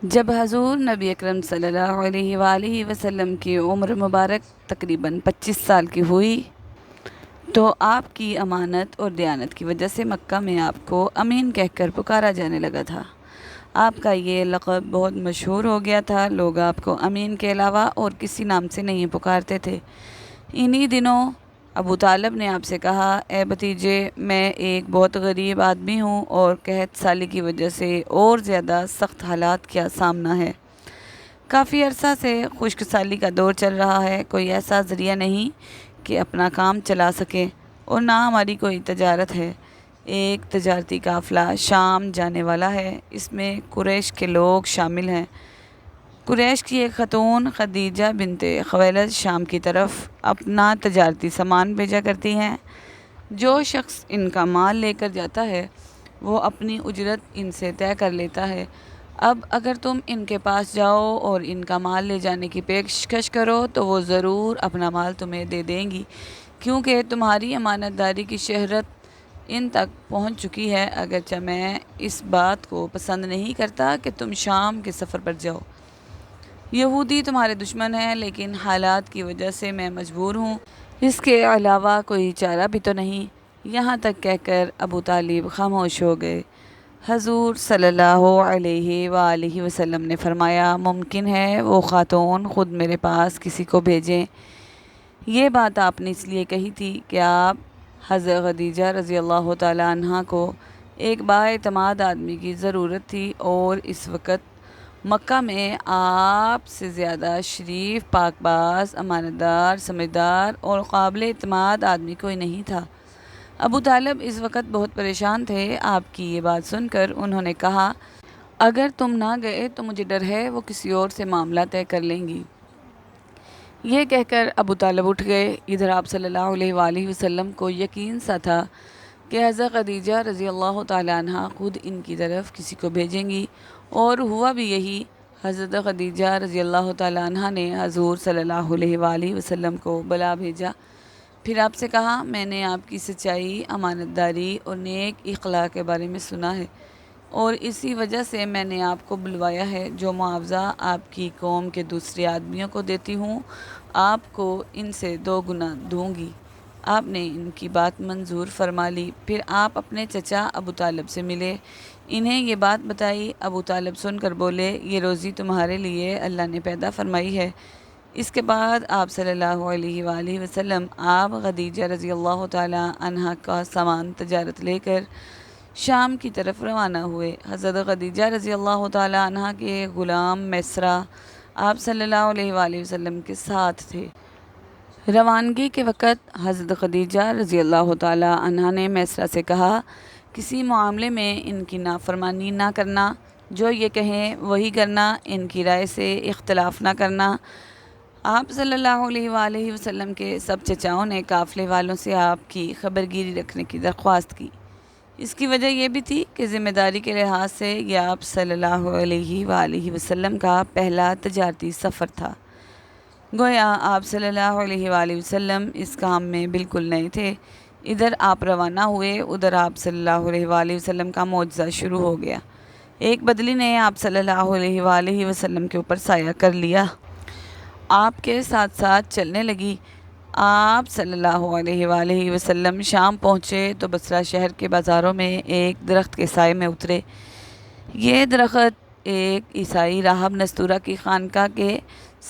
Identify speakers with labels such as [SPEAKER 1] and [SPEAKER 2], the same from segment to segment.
[SPEAKER 1] جب حضور نبی اکرم صلی اللہ علیہ وآلہ وسلم کی عمر مبارک تقریباً 25 سال کی ہوئی تو آپ کی امانت اور دیانت کی وجہ سے مکہ میں آپ کو امین کہہ کر پکارا جانے لگا تھا۔ آپ کا یہ لقب بہت مشہور ہو گیا تھا، لوگ آپ کو امین کے علاوہ اور کسی نام سے نہیں پکارتے تھے۔ انہی دنوں ابو طالب نے آپ سے کہا، اے بھتیجے، میں ایک بہت غریب آدمی ہوں اور قحط سالی کی وجہ سے اور زیادہ سخت حالات کا سامنا ہے۔ کافی عرصہ سے خشک سالی کا دور چل رہا ہے، کوئی ایسا ذریعہ نہیں کہ اپنا کام چلا سکے اور نہ ہماری کوئی تجارت ہے۔ ایک تجارتی قافلہ شام جانے والا ہے، اس میں قریش کے لوگ شامل ہیں۔ قریش کی ایک خاتون خدیجہ بنت خویلد شام کی طرف اپنا تجارتی سامان بھیجا کرتی ہیں۔ جو شخص ان کا مال لے کر جاتا ہے وہ اپنی اجرت ان سے طے کر لیتا ہے۔ اب اگر تم ان کے پاس جاؤ اور ان کا مال لے جانے کی پیشکش کرو تو وہ ضرور اپنا مال تمہیں دے دیں گی، کیونکہ تمہاری امانت داری کی شہرت ان تک پہنچ چکی ہے، اگرچہ میں اس بات کو پسند نہیں کرتا کہ تم شام کے سفر پر جاؤ۔ یہودی تمہارے دشمن ہیں، لیکن حالات کی وجہ سے میں مجبور ہوں، اس کے علاوہ کوئی چارہ بھی تو نہیں۔ یہاں تک کہہ کر ابو طالب خاموش ہو گئے۔ حضور صلی اللہ علیہ وآلہ وسلم نے فرمایا، ممکن ہے وہ خاتون خود میرے پاس کسی کو بھیجیں۔ یہ بات آپ نے اس لیے کہی تھی کہ آپ حضرت خدیجہ رضی اللہ تعالیٰ عنہ کو ایک بااعتماد آدمی کی ضرورت تھی، اور اس وقت مکہ میں آپ سے زیادہ شریف، پاک باز، امانت دار، سمجھدار اور قابل اعتماد آدمی کوئی نہیں تھا۔ ابو طالب اس وقت بہت پریشان تھے۔ آپ کی یہ بات سن کر انہوں نے کہا، اگر تم نہ گئے تو مجھے ڈر ہے وہ کسی اور سے معاملہ طے کر لیں گی۔ یہ کہہ کر ابو طالب اٹھ گئے۔ ادھر آپ صلی اللہ علیہ وآلہ وسلم کو یقین سا تھا کہ حضرت خدیجہ رضی اللہ تعالیٰ عنہ خود ان کی طرف کسی کو بھیجیں گی، اور ہوا بھی یہی۔ حضرت خدیجہ رضی اللہ تعالیٰ عنہ نے حضور صلی اللہ علیہ وآلہ وسلم کو بلا بھیجا، پھر آپ سے کہا، میں نے آپ کی سچائی، امانت داری اور نیک اخلاق کے بارے میں سنا ہے، اور اسی وجہ سے میں نے آپ کو بلوایا ہے۔ جو معاوضہ آپ کی قوم کے دوسرے آدمیوں کو دیتی ہوں، آپ کو ان سے 2 گنا دوں گی۔ آپ نے ان کی بات منظور فرما لی۔ پھر آپ اپنے چچا ابو طالب سے ملے، انہیں یہ بات بتائی۔ ابو طالب سن کر بولے، یہ روزی تمہارے لیے اللہ نے پیدا فرمائی ہے۔ اس کے بعد آپ صلی اللہ علیہ وآلہ وسلم آپ خدیجہ رضی اللہ تعالیٰ عنہ کا سامان تجارت لے کر شام کی طرف روانہ ہوئے۔ حضرت خدیجہ رضی اللہ تعالیٰ عنہ کے غلام میسرہ آپ صلی اللہ علیہ وآلہ وسلم کے ساتھ تھے۔ روانگی کے وقت حضرت خدیجہ رضی اللہ تعالیٰ عنہ نے میسرہ سے کہا، کسی معاملے میں ان کی نافرمانی نہ کرنا، جو یہ کہیں وہی کرنا، ان کی رائے سے اختلاف نہ کرنا۔ آپ صلی اللہ علیہ وآلہ وسلم کے سب چچاؤں نے قافلے والوں سے آپ کی خبرگیری رکھنے کی درخواست کی۔ اس کی وجہ یہ بھی تھی کہ ذمہ داری کے لحاظ سے یہ آپ صلی اللہ علیہ وآلہ وسلم کا پہلا تجارتی سفر تھا۔ گویا آپ صلی اللہ علیہ وآلہ وسلم اس کام میں بالکل نئے تھے۔ ادھر آپ روانہ ہوئے، ادھر آپ صلی اللہ علیہ وآلہ وسلم کا معجزہ شروع ہو گیا۔ ایک بدلی نے آپ صلی اللہ علیہ وآلہ وسلم کے اوپر سایہ کر لیا، آپ کے ساتھ ساتھ چلنے لگی۔ آپ صلی اللہ علیہ وآلہ وسلم شام پہنچے تو بصرہ شہر کے بازاروں میں ایک درخت کے سائے میں اترے۔ یہ درخت ایک عیسائی راہب نستورہ کی خانقاہ کے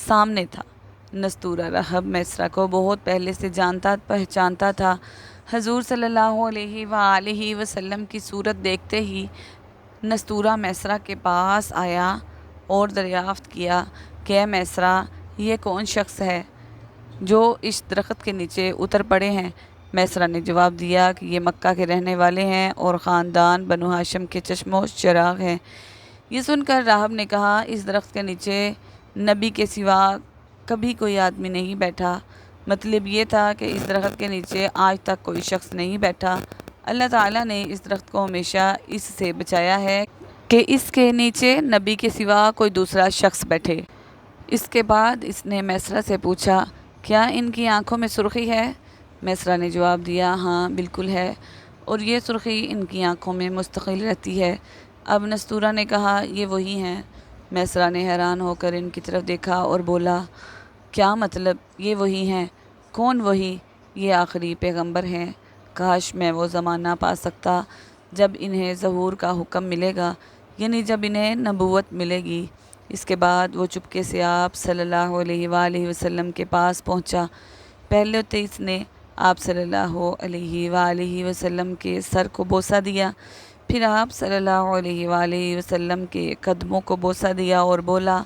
[SPEAKER 1] سامنے تھا۔ نستورہ راہب میسرہ کو بہت پہلے سے جانتا پہچانتا تھا۔ حضور صلی اللہ علیہ وآلہ وسلم کی صورت دیکھتے ہی نستورہ میسرہ کے پاس آیا اور دریافت کیا کہ اے میسرہ، یہ کون شخص ہے جو اس درخت کے نیچے اتر پڑے ہیں؟ میسرہ نے جواب دیا کہ یہ مکہ کے رہنے والے ہیں اور خاندان بنو ہاشم کے چشم و چراغ ہیں۔ یہ سن کر راہب نے کہا، اس درخت کے نیچے نبی کے سوا کبھی کوئی آدمی نہیں بیٹھا۔ مطلب یہ تھا کہ اس درخت کے نیچے آج تک کوئی شخص نہیں بیٹھا۔ اللہ تعالیٰ نے اس درخت کو ہمیشہ اس سے بچایا ہے کہ اس کے نیچے نبی کے سوا کوئی دوسرا شخص بیٹھے۔ اس کے بعد اس نے میسرہ سے پوچھا، کیا ان کی آنکھوں میں سرخی ہے؟ میسرہ نے جواب دیا، ہاں بالکل ہے، اور یہ سرخی ان کی آنکھوں میں مستقل رہتی ہے۔ اب نستورہ نے کہا، یہ وہی ہیں میسرہ نے حیران ہو کر ان کی طرف دیکھا اور بولا، کیا مطلب؟ یہ وہی ہیں؟ کون وہی؟ یہ آخری پیغمبر ہیں۔ کاش میں وہ زمانہ پا سکتا جب انہیں ظہور کا حکم ملے گا، یعنی جب انہیں نبوت ملے گی۔ اس کے بعد وہ چپکے سے آپ صلی اللہ علیہ وآلہ وسلم کے پاس پہنچا۔ پہلے تو اس نے آپ صلی اللہ علیہ وآلہ وسلم کے سر کو بوسہ دیا، پھر آپ صلی اللہ علیہ وآلہ وسلم کے قدموں کو بوسہ دیا اور بولا،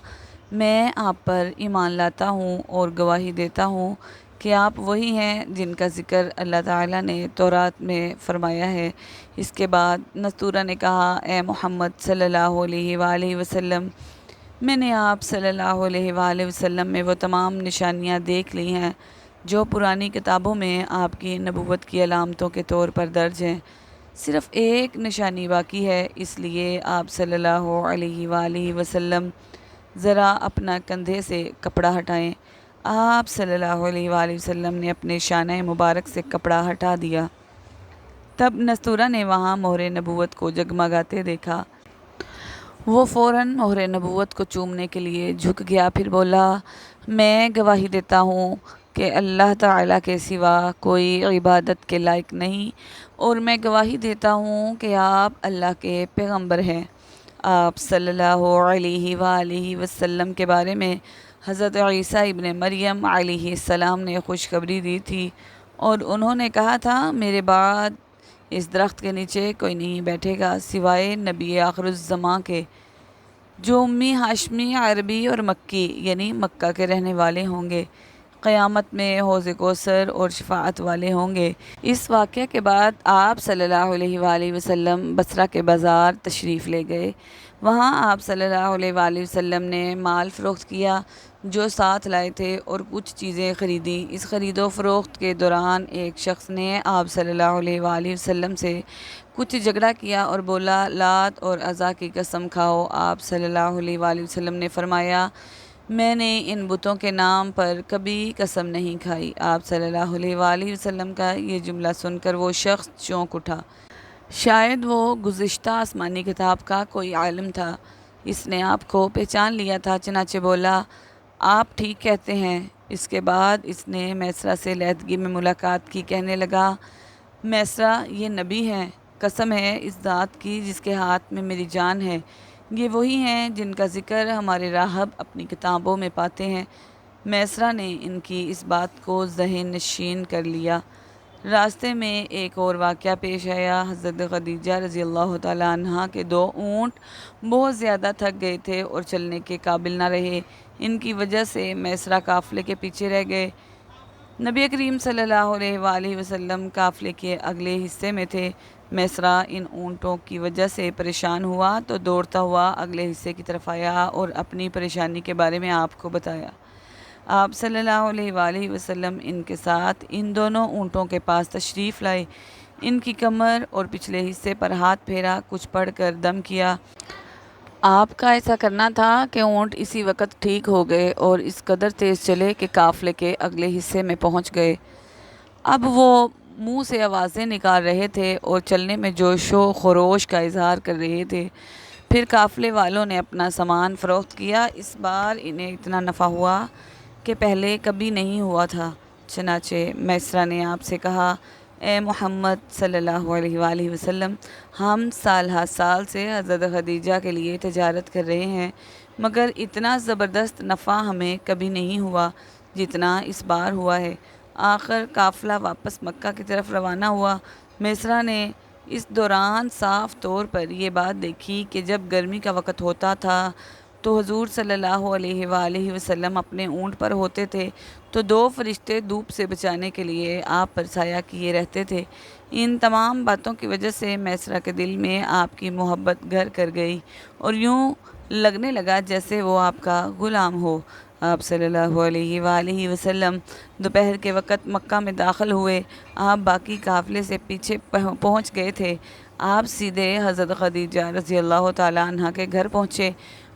[SPEAKER 1] میں آپ پر ایمان لاتا ہوں اور گواہی دیتا ہوں کہ آپ وہی ہیں جن کا ذکر اللہ تعالیٰ نے تورات میں فرمایا ہے۔ اس کے بعد نستورہ نے کہا، اے محمد صلی اللہ علیہ وآلہ وسلم، میں نے آپ صلی اللہ علیہ وآلہ وسلم میں وہ تمام نشانیاں دیکھ لی ہیں جو پرانی کتابوں میں آپ کی نبوت کی علامتوں کے طور پر درج ہیں۔ صرف ایک نشانی باقی ہے، اس لیے آپ صلی اللہ علیہ وآلہ وسلم ذرا اپنا کندھے سے کپڑا ہٹائیں۔ آپ صلی اللہ علیہ وآلہ وسلم نے اپنے شانہ مبارک سے کپڑا ہٹا دیا۔ تب نستورہ نے وہاں مہر نبوت کو جگمگاتے دیکھا۔ وہ فوراً مہر نبوت کو چومنے کے لیے جھک گیا، پھر بولا، میں گواہی دیتا ہوں کہ اللہ تعالیٰ کے سوا کوئی عبادت کے لائق نہیں، اور میں گواہی دیتا ہوں کہ آپ اللہ کے پیغمبر ہیں۔ آپ صلی اللہ علیہ وآلہ وسلم کے بارے میں حضرت عیسیٰ ابن مریم علیہ السلام نے خوشخبری دی تھی، اور انہوں نے کہا تھا، میرے بعد اس درخت کے نیچے کوئی نہیں بیٹھے گا سوائے نبی آخر الزماں کے، جو امی ہاشمی عربی اور مکی یعنی مکہ کے رہنے والے ہوں گے، قیامت میں حوض کوثر اور شفاعت والے ہوں گے۔ اس واقعے کے بعد آپ صلی اللہ علیہ وآلہ وسلم بصرہ کے بازار تشریف لے گئے۔ وہاں آپ صلی اللہ علیہ وآلہ وسلم نے مال فروخت کیا جو ساتھ لائے تھے اور کچھ چیزیں خریدیں۔ اس خرید و فروخت کے دوران ایک شخص نے آپ صلی اللہ علیہ وآلہ وسلم سے کچھ جھگڑا کیا اور بولا، لات اور عزا کی قسم کھاؤ۔ آپ صلی اللہ علیہ وآلہ وسلم نے فرمایا، میں نے ان بتوں کے نام پر کبھی قسم نہیں کھائی۔ آپ صلی اللہ علیہ وآلہ وسلم کا یہ جملہ سن کر وہ شخص چونک اٹھا۔ شاید وہ گزشتہ آسمانی کتاب کا کوئی عالم تھا، اس نے آپ کو پہچان لیا تھا، چنانچہ بولا، آپ ٹھیک کہتے ہیں۔ اس کے بعد اس نے میسرہ سے علیحدگی میں ملاقات کی، کہنے لگا، میسرہ، یہ نبی ہیں، قسم ہے اس ذات کی جس کے ہاتھ میں میری جان ہے، یہ وہی ہیں جن کا ذکر ہمارے راہب اپنی کتابوں میں پاتے ہیں۔ میسرہ نے ان کی اس بات کو ذہن نشین کر لیا۔ راستے میں ایک اور واقعہ پیش آیا۔ حضرت خدیجہ رضی اللہ تعالیٰ عنہا کے 2 اونٹ بہت زیادہ تھک گئے تھے اور چلنے کے قابل نہ رہے، ان کی وجہ سے میسرہ قافلے کے پیچھے رہ گئے۔ نبی کریم صلی اللہ علیہ وآلہ وسلم قافلے کے اگلے حصے میں تھے۔ میسرہ ان اونٹوں کی وجہ سے پریشان ہوا تو دوڑتا ہوا اگلے حصے کی طرف آیا اور اپنی پریشانی کے بارے میں آپ کو بتایا۔ آپ صلی اللہ علیہ وآلہ وسلم ان کے ساتھ ان دونوں اونٹوں کے پاس تشریف لائے، ان کی کمر اور پچھلے حصے پر ہاتھ پھیرا، کچھ پڑھ کر دم کیا۔ آپ کا ایسا کرنا تھا کہ اونٹ اسی وقت ٹھیک ہو گئے اور اس قدر تیز چلے کہ قافلے کے اگلے حصے میں پہنچ گئے۔ اب وہ منہ سے آوازیں نکال رہے تھے اور چلنے میں جوش و خروش کا اظہار کر رہے تھے۔ پھر قافلے والوں نے اپنا سامان فروخت کیا۔ اس بار انہیں اتنا نفع ہوا کہ پہلے کبھی نہیں ہوا تھا۔ چنانچہ میسرہ نے آپ سے کہا، اے محمد صلی اللہ علیہ وآلہ وسلم، ہم سال ہر سال سے حضرت خدیجہ کے لیے تجارت کر رہے ہیں، مگر اتنا زبردست نفع ہمیں کبھی نہیں ہوا جتنا اس بار ہوا ہے۔ آخر قافلہ واپس مکہ کی طرف روانہ ہوا۔ میسرہ نے اس دوران صاف طور پر یہ بات دیکھی کہ جب گرمی کا وقت ہوتا تھا تو حضور صلی اللہ علیہ وآلہ وسلم اپنے اونٹ پر ہوتے تھے تو 2 فرشتے دھوپ سے بچانے کے لیے آپ پر سایہ کیے رہتے تھے۔ ان تمام باتوں کی وجہ سے میسرہ کے دل میں آپ کی محبت گھر کر گئی اور یوں لگنے لگا جیسے وہ آپ کا غلام ہو۔ آپ صلی اللہ علیہ وآلہ وسلم دوپہر کے وقت مکہ میں داخل ہوئے۔ آپ باقی قافلے سے پیچھے پہنچ گئے تھے۔ آپ سیدھے حضرت خدیجہ رضی اللہ تعالیٰ عنہا کے گھر پہنچے۔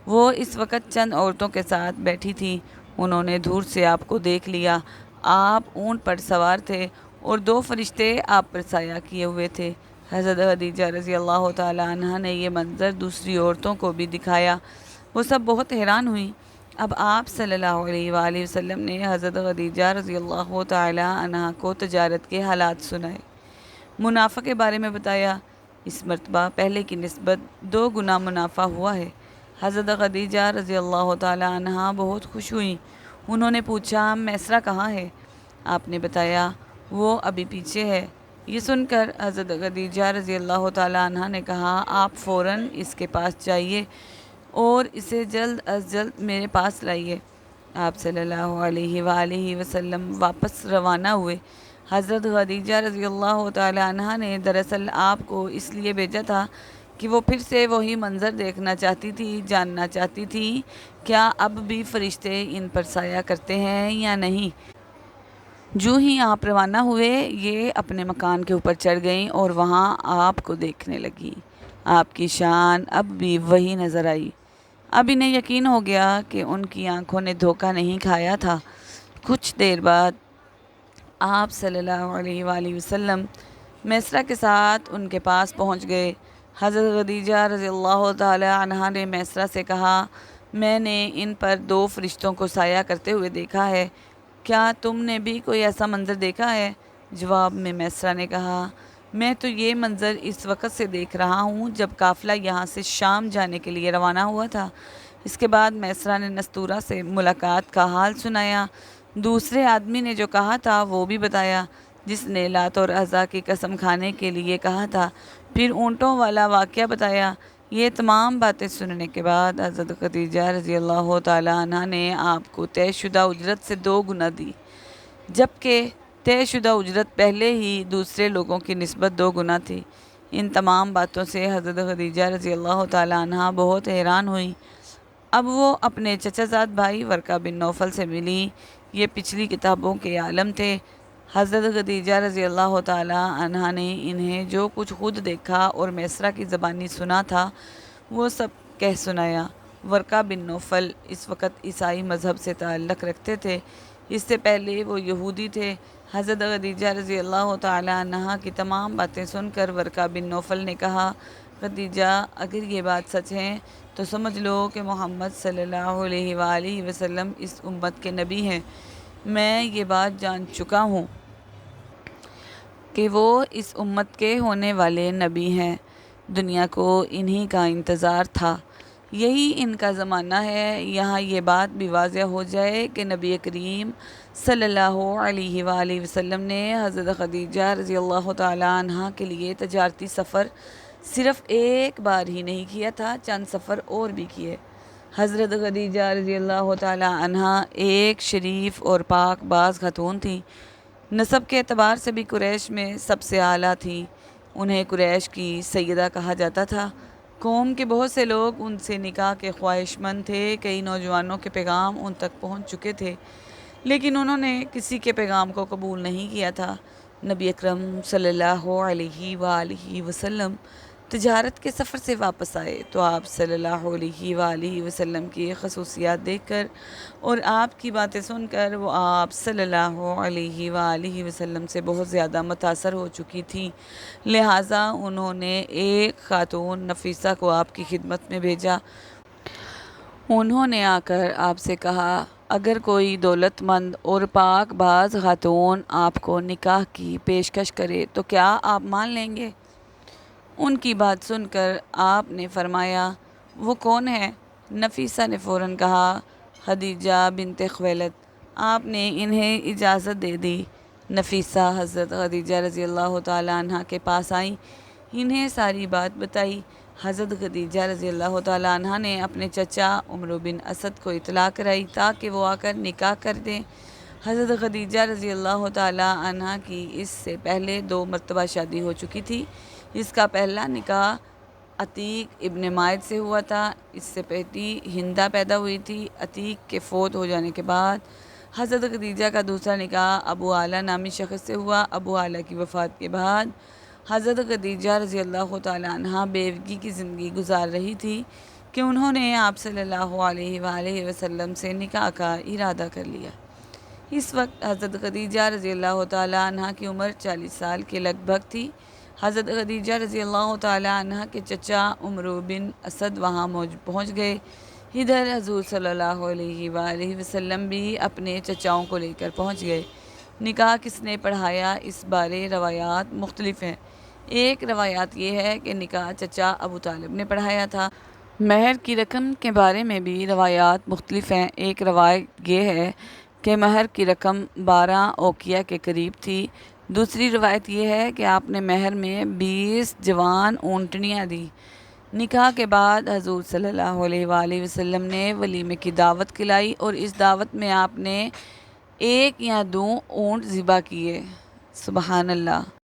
[SPEAKER 1] وہ اس وقت چند عورتوں کے ساتھ بیٹھی تھیں۔ انہوں نے دور سے آپ کو دیکھ لیا۔ آپ اونٹ پر سوار تھے اور 2 فرشتے آپ پر سایہ کیے ہوئے تھے۔ حضرت خدیجہ رضی اللہ تعالیٰ عنہا نے یہ منظر دوسری عورتوں کو بھی دکھایا۔ وہ سب بہت حیران ہوئی۔ اب آپ صلی اللہ علیہ وآلہ وسلم نے حضرت خدیجہ رضی اللہ تعالی عنہا کو تجارت کے حالات سنائے، منافع کے بارے میں بتایا۔ اس مرتبہ پہلے کی نسبت 2 گنا منافع ہوا ہے۔ حضرت خدیجہ رضی اللہ تعالی عنہا بہت خوش ہوئیں۔ انہوں نے پوچھا، میسرہ کہاں ہے؟ آپ نے بتایا وہ ابھی پیچھے ہے۔ یہ سن کر حضرت خدیجہ رضی اللہ تعالی عنہا نے کہا، آپ فوراً اس کے پاس جائیے اور اسے جلد از جلد میرے پاس لائیے۔ آپ صلی اللہ علیہ وآلہ وسلم واپس روانہ ہوئے۔ حضرت خدیجہ رضی اللہ تعالی عنہا نے دراصل آپ کو اس لیے بھیجا تھا کہ وہ پھر سے وہی منظر دیکھنا چاہتی تھی، جاننا چاہتی تھی کیا اب بھی فرشتے ان پر سایہ کرتے ہیں یا نہیں۔ جو ہی آپ روانہ ہوئے، یہ اپنے مکان کے اوپر چڑھ گئیں اور وہاں آپ کو دیکھنے لگیں۔ آپ کی شان اب بھی وہی نظر آئی۔ اب انہیں یقین ہو گیا کہ ان کی آنکھوں نے دھوکہ نہیں کھایا تھا۔ کچھ دیر بعد آپ صلی اللہ علیہ وآلہ وسلم میسرہ کے ساتھ ان کے پاس پہنچ گئے۔ حضرت خدیجہ رضی اللہ تعالی عنہا نے میسرہ سے کہا، میں نے ان پر 2 فرشتوں کو سایہ کرتے ہوئے دیکھا ہے، کیا تم نے بھی کوئی ایسا منظر دیکھا ہے؟ جواب میں میسرہ نے کہا، میں تو یہ منظر اس وقت سے دیکھ رہا ہوں جب قافلہ یہاں سے شام جانے کے لیے روانہ ہوا تھا۔ اس کے بعد میسرہ نے نستورہ سے ملاقات کا حال سنایا۔ دوسرے آدمی نے جو کہا تھا وہ بھی بتایا، جس نے لات اور عزا کی قسم کھانے کے لیے کہا تھا، پھر اونٹوں والا واقعہ بتایا۔ یہ تمام باتیں سننے کے بعد حضرت خدیجہ رضی اللہ تعالی عنہا نے آپ کو طے شدہ اجرت سے 2 گنا دی، جبکہ طے شدہ اجرت پہلے ہی دوسرے لوگوں کی نسبت 2 گنا تھی۔ ان تمام باتوں سے حضرت خدیجہ رضی اللہ تعالی عنہا بہت حیران ہوئی۔ اب وہ اپنے چچا زاد بھائی ورقہ بن نوفل سے ملی۔ یہ پچھلی کتابوں کے عالم تھے۔ حضرت خدیجہ رضی اللہ تعالی عنہا نے انہیں جو کچھ خود دیکھا اور میسرہ کی زبانی سنا تھا وہ سب کہہ سنایا۔ ورقہ بن نوفل اس وقت عیسائی مذہب سے تعلق رکھتے تھے، اس سے پہلے وہ یہودی تھے۔ حضرت خدیجہ رضی اللہ تعالی عنہا کی تمام باتیں سن کر ورقہ بن نوفل نے کہا، خدیجہ اگر یہ بات سچ ہے تو سمجھ لو کہ محمد صلی اللہ علیہ وآلہ وسلم اس امت کے نبی ہیں۔ میں یہ بات جان چکا ہوں کہ وہ اس امت کے ہونے والے نبی ہیں۔ دنیا کو انہی کا انتظار تھا، یہی ان کا زمانہ ہے۔ یہاں یہ بات بھی واضح ہو جائے کہ نبی کریم صلی اللہ علیہ وآلہ وسلم نے حضرت خدیجہ رضی اللہ تعالی عنہا کے لیے تجارتی سفر صرف ایک بار ہی نہیں کیا تھا، چند سفر اور بھی کیے۔ حضرت خدیجہ رضی اللہ تعالی عنہا ایک شریف اور پاک باز خاتون تھی۔ نسب کے اعتبار سے بھی قریش میں سب سے اعلیٰ تھی۔ انہیں قریش کی سیدہ کہا جاتا تھا۔ قوم کے بہت سے لوگ ان سے نکاح کے خواہش مند تھے۔ کئی نوجوانوں کے پیغام ان تک پہنچ چکے تھے، لیکن انہوں نے کسی کے پیغام کو قبول نہیں کیا تھا۔ نبی اکرم صلی اللہ علیہ وآلہ وسلم تجارت کے سفر سے واپس آئے تو آپ صلی اللہ علیہ وآلہ وسلم کی خصوصیات دیکھ کر اور آپ کی باتیں سن کر وہ آپ صلی اللہ علیہ وآلہ وسلم سے بہت زیادہ متاثر ہو چکی تھیں، لہٰذا انہوں نے ایک خاتون نفیسہ کو آپ کی خدمت میں بھیجا۔ انہوں نے آ کر آپ سے کہا، اگر کوئی دولت مند اور پاک باز خاتون آپ کو نکاح کی پیشکش کرے تو کیا آپ مان لیں گے؟ ان کی بات سن کر آپ نے فرمایا، وہ کون ہے؟ نفیسہ نے فوراً کہا، خدیجہ بنت خویلد۔ آپ نے انہیں اجازت دے دی۔ نفیسہ حضرت خدیجہ رضی اللہ تعالی عنہا کے پاس آئیں، انہیں ساری بات بتائی۔ حضرت خدیجہ رضی اللہ تعالی عنہا نے اپنے چچا عمرو بن اسد کو اطلاع کرائی تاکہ وہ آ کر نکاح کر دیں۔ حضرت خدیجہ رضی اللہ تعالی عنہا کی اس سے پہلے 2 مرتبہ شادی ہو چکی تھی۔ اس کا پہلا نکاح عتیق ابن مائد سے ہوا تھا۔ اس سے بیٹی ہندہ پیدا ہوئی تھی۔ عتیق کے فوت ہو جانے کے بعد حضرت خدیجہ کا دوسرا نکاح ابو اعلیٰ نامی شخص سے ہوا۔ ابو اعلیٰ کی وفات کے بعد حضرت خدیجہ رضی اللہ تعالی عنہا بیوگی کی زندگی گزار رہی تھی کہ انہوں نے آپ صلی اللہ علیہ وآلہ وسلم سے نکاح کا ارادہ کر لیا۔ اس وقت حضرت خدیجہ رضی اللہ تعالی عنہا کی عمر 40 سال کے لگ بھگ تھی۔ حضرت خدیجہ رضی اللہ تعالی عنہا کے چچا عمرو بن اسد وہاں پہنچ گئے۔ ادھر حضور صلی اللہ علیہ وآلہ وسلم بھی اپنے چچاؤں کو لے کر پہنچ گئے۔ نکاح کس نے پڑھایا، اس بارے روایات مختلف ہیں۔ ایک روایات یہ ہے کہ نکاح چچا ابو طالب نے پڑھایا تھا۔ مہر کی رقم کے بارے میں بھی روایات مختلف ہیں۔ ایک روایت یہ ہے کہ مہر کی رقم 12 اوقیہ کے قریب تھی۔ دوسری روایت یہ ہے کہ آپ نے مہر میں 20 جوان اونٹنیاں دی۔ نکاح کے بعد حضور صلی اللہ علیہ وآلہ وسلم نے ولیمے کی دعوت کھلائی اور اس دعوت میں آپ نے 1 یا 2 اونٹ ذبح کیے۔ سبحان اللہ۔